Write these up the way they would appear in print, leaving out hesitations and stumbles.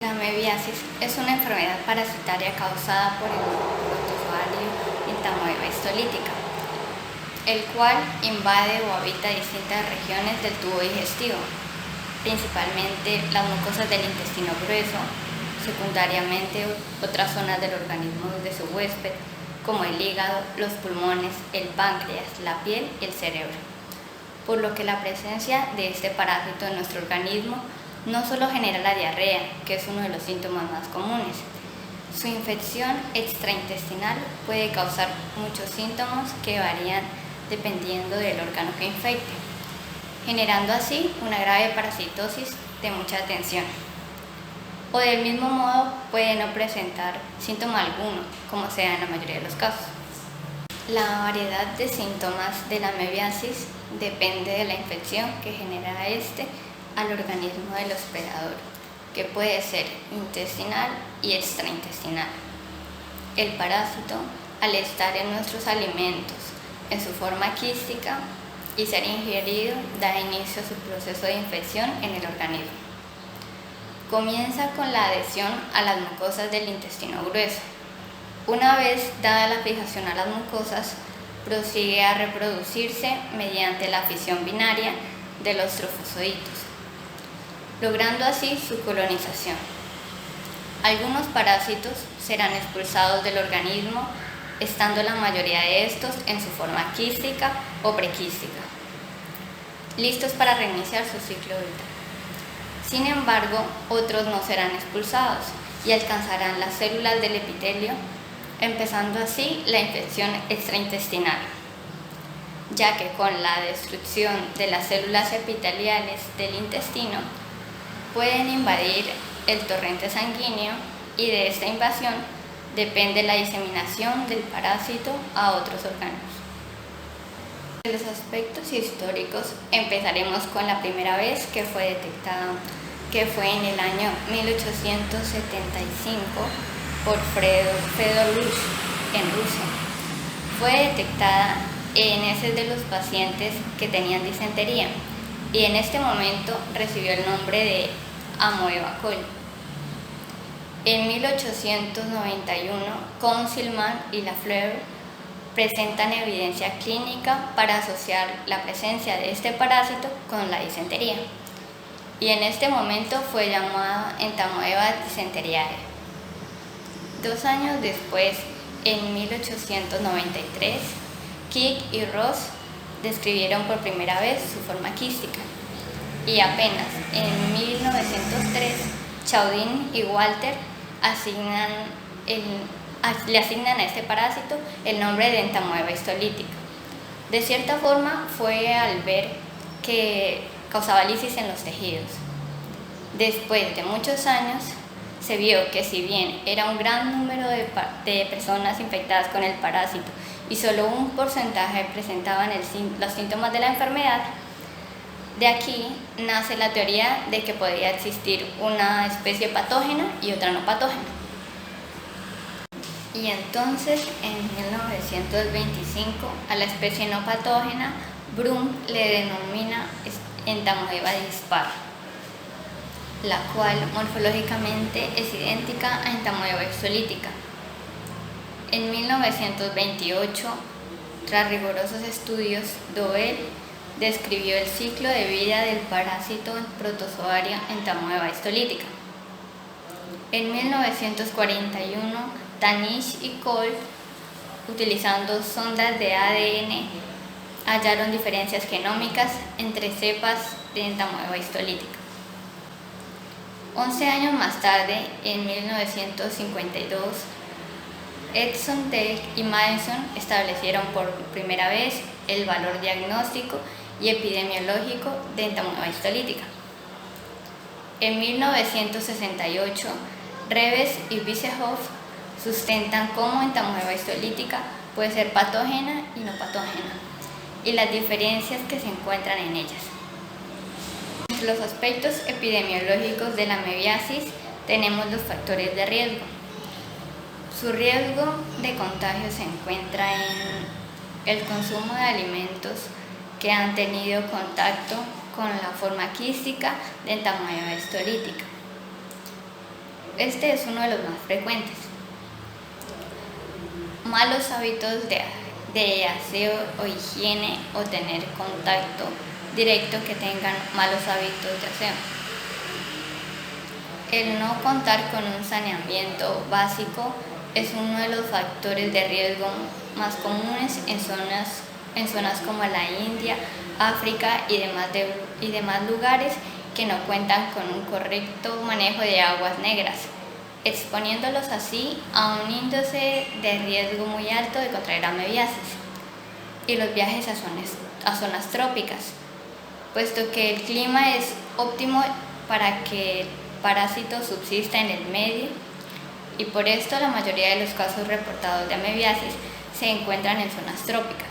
La amebiasis es una enfermedad parasitaria causada por el protozoario Entamoeba histolítica, el cual invade o habita distintas regiones del tubo digestivo, principalmente las mucosas del intestino grueso, secundariamente otras zonas del organismo de su huésped, como el hígado, los pulmones, el páncreas, la piel y el cerebro. Por lo que la presencia de este parásito en nuestro organismo no solo genera la diarrea, que es uno de los síntomas más comunes. Su infección extraintestinal puede causar muchos síntomas que varían dependiendo del órgano que infecte, generando así una grave parasitosis de mucha tensión. O del mismo modo puede no presentar síntoma alguno, como sea en la mayoría de los casos. La variedad de síntomas de la amebiasis depende de la infección que genera al organismo del hospedador, que puede ser intestinal y extraintestinal. El parásito, al estar en nuestros alimentos en su forma quística y ser ingerido, da inicio a su proceso de infección en el organismo. Comienza con la adhesión a las mucosas del intestino grueso. Una vez dada la fijación a las mucosas, prosigue a reproducirse mediante la fisión binaria de los trofozoitos, logrando así su colonización. Algunos parásitos serán expulsados del organismo, estando la mayoría de estos en su forma quística o prequística, listos para reiniciar su ciclo vital. Sin embargo, otros no serán expulsados y alcanzarán las células del epitelio, empezando así la infección extraintestinal, ya que con la destrucción de las células epiteliales del intestino pueden invadir el torrente sanguíneo y de esta invasión depende la diseminación del parásito a otros órganos. De los aspectos históricos empezaremos con la primera vez que fue detectada, que fue en el año 1875 por Fedor Lusch en Rusia. Fue detectada en heces de los pacientes que tenían disentería y en este momento recibió el nombre de Amoeba coli. En 1891, Consilman y Lafleur presentan evidencia clínica para asociar la presencia de este parásito con la disentería, y en este momento fue llamada Entamoeba disenteriae. 2 años después, en 1893, Crick y Ross describieron por primera vez su forma quística, y apenas en 1903, Chaudin y Walter le asignan a este parásito el nombre de Entamoeba histolítica. De cierta forma fue al ver que causaba lisis en los tejidos. Después de muchos años, se vio que si bien era un gran número de personas infectadas con el parásito y solo un porcentaje presentaban los síntomas de la enfermedad, de aquí nace la teoría de que podía existir una especie patógena y otra no patógena. Y entonces, en 1925, a la especie no patógena, Brum le denomina Entamoeba dispar, la cual morfológicamente es idéntica a Entamoeba histolítica. En 1928, tras rigurosos estudios, Dobell describió el ciclo de vida del parásito protozoario Entamoeba histolítica. En 1941, Danish y Cole, utilizando sondas de ADN, hallaron diferencias genómicas entre cepas de Entamoeba histolítica. 11 años más tarde, en 1952, Edson, Delk y Madison establecieron por primera vez el valor diagnóstico y epidemiológico de Entamoeba histolítica. En 1968, Reves y Bissehoff sustentan cómo Entamoeba histolítica puede ser patógena y no patógena, y las diferencias que se encuentran en ellas. Entre los aspectos epidemiológicos de la amebiasis tenemos los factores de riesgo. Su riesgo de contagio se encuentra en el consumo de alimentos que han tenido contacto con la forma quística de Entamoeba histolítica, este es uno de los más frecuentes. Malos hábitos de aseo o higiene o tener contacto directo que tengan malos hábitos de aseo. El no contar con un saneamiento básico es uno de los factores de riesgo más comunes en zonas como la India, África y demás lugares que no cuentan con un correcto manejo de aguas negras, exponiéndolos así a un índice de riesgo muy alto de contraer amebiasis, y los viajes a zonas trópicas, puesto que el clima es óptimo para que el parásito subsista en el medio, y por esto la mayoría de los casos reportados de amebiasis se encuentran en zonas trópicas.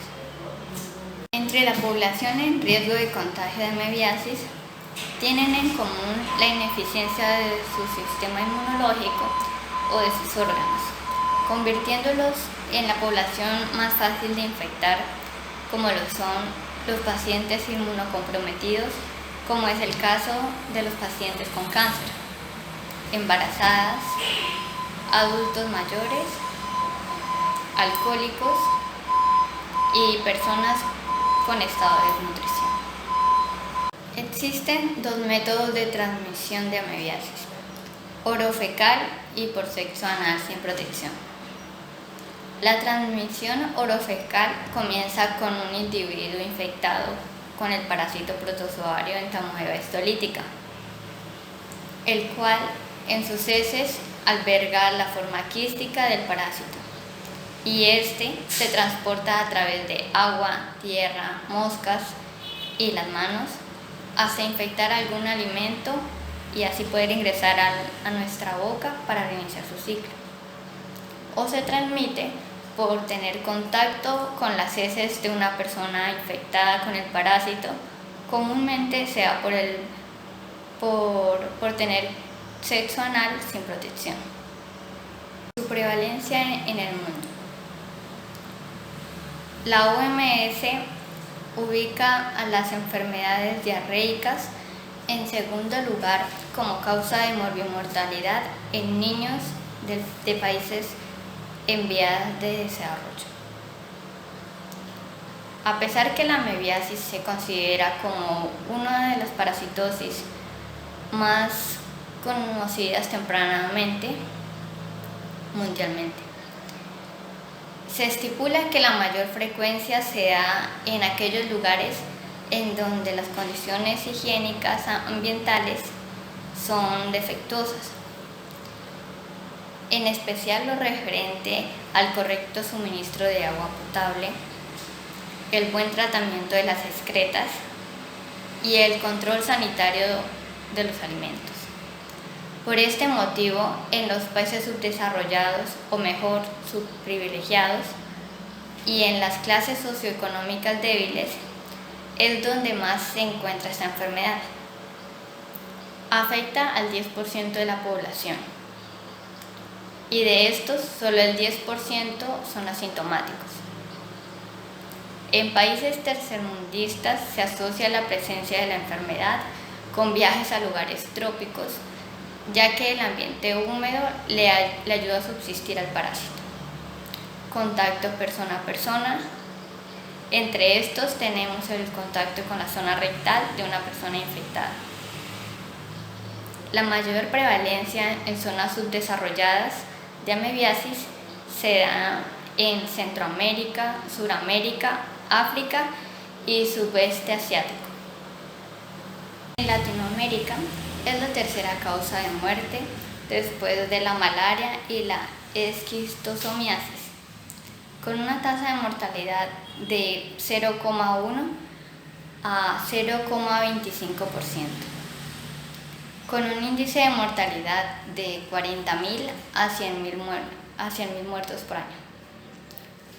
Entre la población en riesgo de contagio de amebiasis tienen en común la ineficiencia de su sistema inmunológico o de sus órganos, convirtiéndolos en la población más fácil de infectar, como lo son los pacientes inmunocomprometidos, como es el caso de los pacientes con cáncer, embarazadas, adultos mayores, alcohólicos y personas con estado de desnutrición. Existen dos métodos de transmisión de amebiasis: orofecal y por sexo anal sin protección. La transmisión orofecal comienza con un individuo infectado con el parásito protozoario entamoeba histolítica, el cual en sus heces alberga la forma quística del parásito, y este se transporta a través de agua, tierra, moscas y las manos hasta infectar algún alimento y así poder ingresar a nuestra boca para reiniciar su ciclo. O se transmite por tener contacto con las heces de una persona infectada con el parásito, comúnmente sea por tener sexo anal sin protección. Su prevalencia en el mundo. La OMS ubica a las enfermedades diarreicas en segundo lugar como causa de morbimortalidad en niños de países en vías de desarrollo. A pesar que la amebiasis se considera como una de las parasitosis más conocidas tempranamente mundialmente, se estipula que la mayor frecuencia se da en aquellos lugares en donde las condiciones higiénicas ambientales son defectuosas, en especial lo referente al correcto suministro de agua potable, el buen tratamiento de las excretas y el control sanitario de los alimentos. Por este motivo, en los países subdesarrollados, o mejor, subprivilegiados, y en las clases socioeconómicas débiles, es donde más se encuentra esta enfermedad. Afecta al 10% de la población, y de estos, solo el 10% son asintomáticos. En países tercermundistas se asocia la presencia de la enfermedad con viajes a lugares trópicos, ya que el ambiente húmedo le ayuda a subsistir al parásito. Contacto persona a persona. Entre estos tenemos el contacto con la zona rectal de una persona infectada. La mayor prevalencia en zonas subdesarrolladas de amebiasis se da en Centroamérica, Suramérica, África y sudeste asiático. En Latinoamérica es la tercera causa de muerte después de la malaria y la esquistosomiasis, con una tasa de mortalidad de 0,1 a 0,25%, con un índice de mortalidad de 40.000 a 100.000 muertos por año.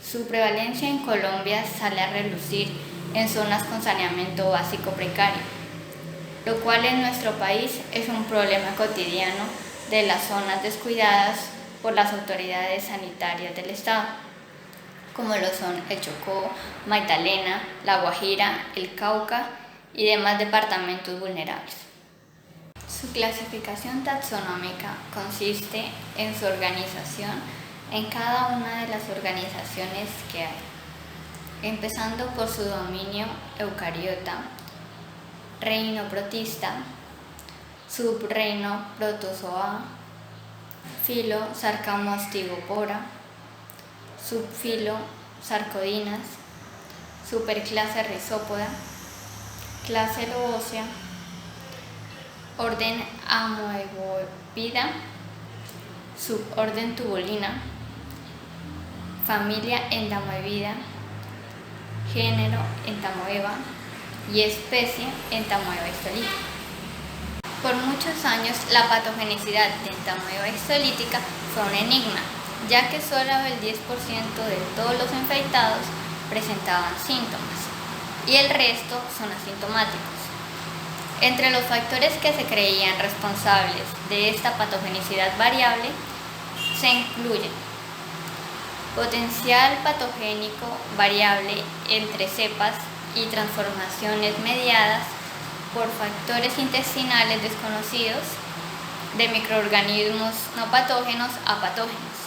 Su prevalencia en Colombia sale a relucir en zonas con saneamiento básico precario, lo cual en nuestro país es un problema cotidiano de las zonas descuidadas por las autoridades sanitarias del Estado, como lo son el Chocó, Magdalena, La Guajira, el Cauca y demás departamentos vulnerables. Su clasificación taxonómica consiste en su organización en cada una de las organizaciones que hay, empezando por su dominio eucariota, reino protista, subreino protozoa, filo Sarcomostigopora, subfilo Sarcodinas, superclase Rhizópoda, clase Lobosea, orden Amoebovida, suborden Tubulina, familia Entamoebida, género Entamoeba y especie Entamoeba histolítica. Por muchos años la patogenicidad de Entamoeba histolítica fue un enigma, ya que solo el 10% de todos los infectados presentaban síntomas y el resto son asintomáticos. Entre los factores que se creían responsables de esta patogenicidad variable se incluyen potencial patogénico variable entre cepas y transformaciones mediadas por factores intestinales desconocidos de microorganismos no patógenos a patógenos.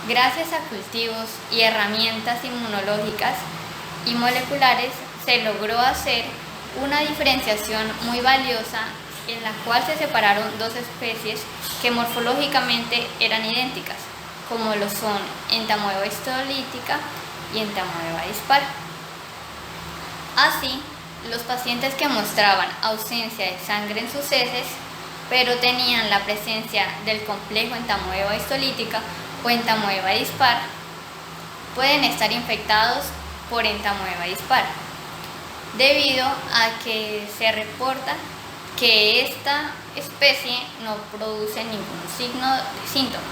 Gracias a cultivos y herramientas inmunológicas y moleculares se logró hacer una diferenciación muy valiosa en la cual se separaron dos especies que morfológicamente eran idénticas, como lo son Entamoeba histolítica y Entamoeba dispar. Así, los pacientes que mostraban ausencia de sangre en sus heces, pero tenían la presencia del complejo Entamoeba histolítica o Entamoeba dispar, pueden estar infectados por Entamoeba dispar, debido a que se reporta que esta especie no produce ningún signo de síntoma.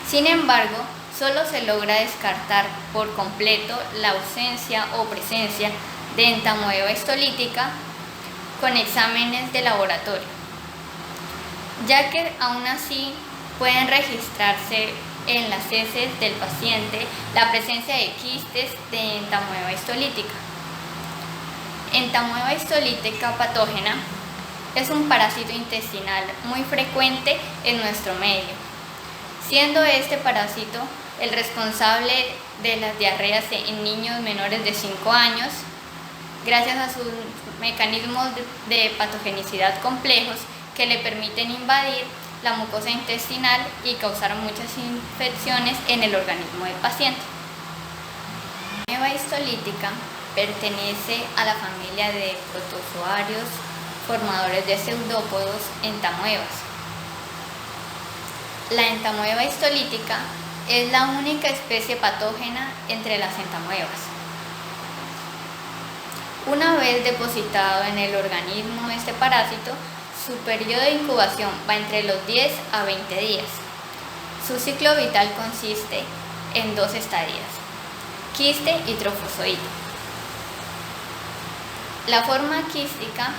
Sin embargo, solo se logra descartar por completo la ausencia o presencia de Entamoeba histolítica con exámenes de laboratorio, ya que aún así pueden registrarse en las heces del paciente la presencia de quistes de Entamoeba histolítica. Entamoeba histolítica patógena es un parásito intestinal muy frecuente en nuestro medio, siendo este parásito el responsable de las diarreas en niños menores de 5 años, gracias a sus mecanismos de patogenicidad complejos que le permiten invadir la mucosa intestinal y causar muchas infecciones en el organismo del paciente. La Entamoeba histolítica pertenece a la familia de protozoarios formadores de pseudópodos entamoebas. La Entamoeba histolítica es la única especie patógena entre las entamoebas. Una vez depositado en el organismo este parásito, su periodo de incubación va entre los 10 a 20 días. Su ciclo vital consiste en 2 estadios: quiste y trofozoito. La forma quística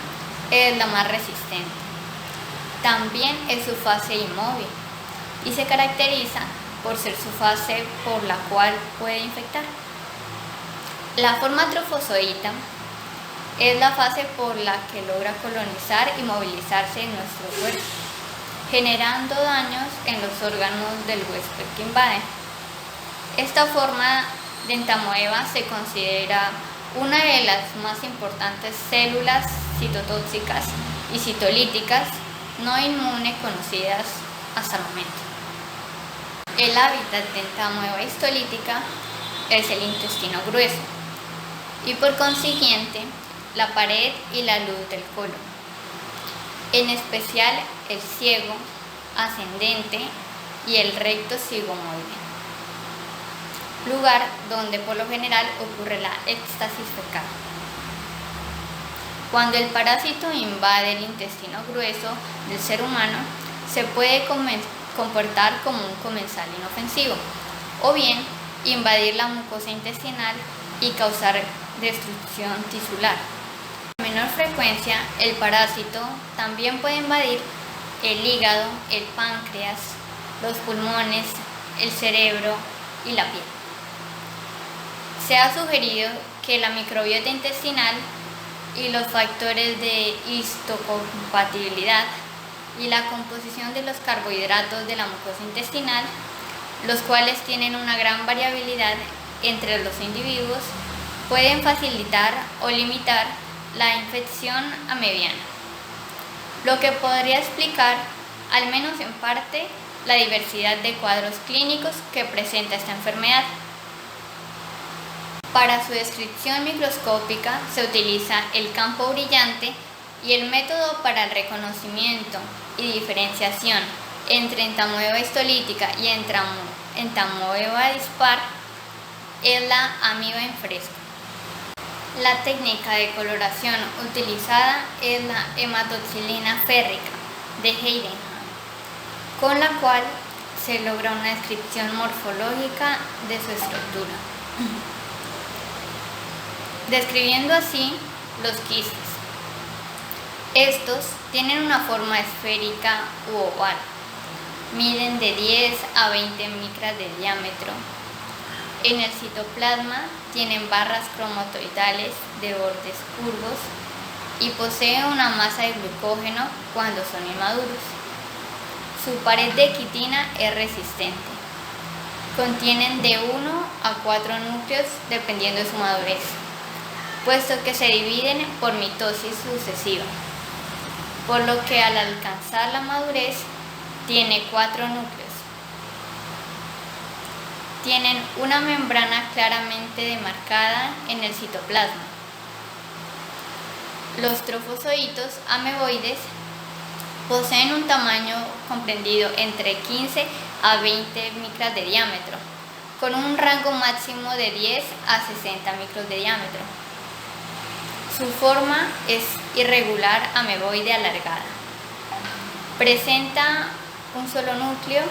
es la más resistente. También es su fase inmóvil y se caracteriza por ser su fase por la cual puede infectar. La forma trofozoita es la fase por la que logra colonizar y movilizarse en nuestro cuerpo, generando daños en los órganos del huésped que invaden. Esta forma de entamoeba se considera una de las más importantes células citotóxicas y citolíticas no inmunes conocidas hasta el momento. El hábitat de Entamoeba histolítica es el intestino grueso y por consiguiente la pared y la luz del colon, en especial el ciego, ascendente y el recto cigomoide, lugar donde por lo general ocurre la éxtasis fecal. Cuando el parásito invade el intestino grueso del ser humano, se puede comportar como un comensal inofensivo, o bien invadir la mucosa intestinal y causar destrucción tisular. Con menor frecuencia, el parásito también puede invadir el hígado, el páncreas, los pulmones, el cerebro y la piel. Se ha sugerido que la microbiota intestinal y los factores de histocompatibilidad y la composición de los carbohidratos de la mucosa intestinal, los cuales tienen una gran variabilidad entre los individuos, pueden facilitar o limitar la infección amebiana, lo que podría explicar, al menos en parte, la diversidad de cuadros clínicos que presenta esta enfermedad. Para su descripción microscópica se utiliza el campo brillante y el método para el reconocimiento y diferenciación entre entamoeba histolítica y entamoeba dispar es la amiba en fresco. La técnica de coloración utilizada es la hematoxilina férrica de Heidenheim, con la cual se logra una descripción morfológica de su estructura, describiendo así los quistes. Estos tienen una forma esférica u oval, miden de 10 a 20 micras de diámetro. En el citoplasma tienen barras cromatoidales de bordes curvos y poseen una masa de glucógeno cuando son inmaduros. Su pared de quitina es resistente. Contienen de 1 a 4 núcleos dependiendo de su madurez, puesto que se dividen por mitosis sucesiva, por lo que al alcanzar la madurez tiene 4 núcleos. Tienen una membrana claramente demarcada en el citoplasma. Los trofozoitos ameboides poseen un tamaño comprendido entre 15 a 20 micras de diámetro, con un rango máximo de 10 a 60 micros de diámetro. Su forma es irregular ameboide alargada. Presenta un solo núcleo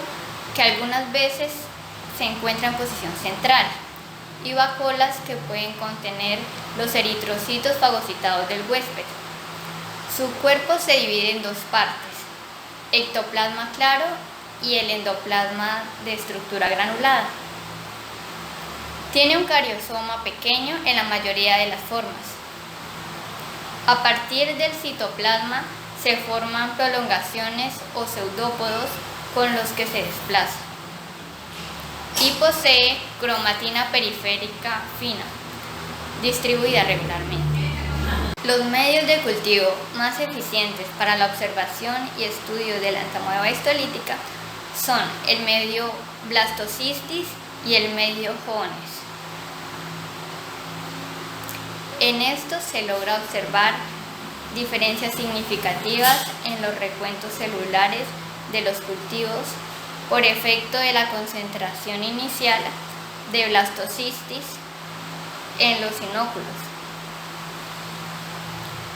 que algunas veces se encuentra en posición central y vacuolas que pueden contener los eritrocitos fagocitados del huésped. Su cuerpo se divide en dos partes, ectoplasma claro y el endoplasma de estructura granulada. Tiene un cariosoma pequeño en la mayoría de las formas. A partir del citoplasma se forman prolongaciones o pseudópodos con los que se desplaza. Y posee cromatina periférica fina, distribuida regularmente. Los medios de cultivo más eficientes para la observación y estudio de la entamoeba histolítica son el medio blastocystis y el medio Jones. En estos se logra observar diferencias significativas en los recuentos celulares de los cultivos por efecto de la concentración inicial de blastocystis en los inóculos.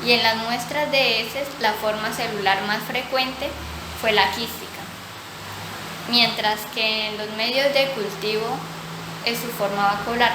Y en las muestras de heces la forma celular más frecuente fue la quística, mientras que en los medios de cultivo es su forma vacuolar.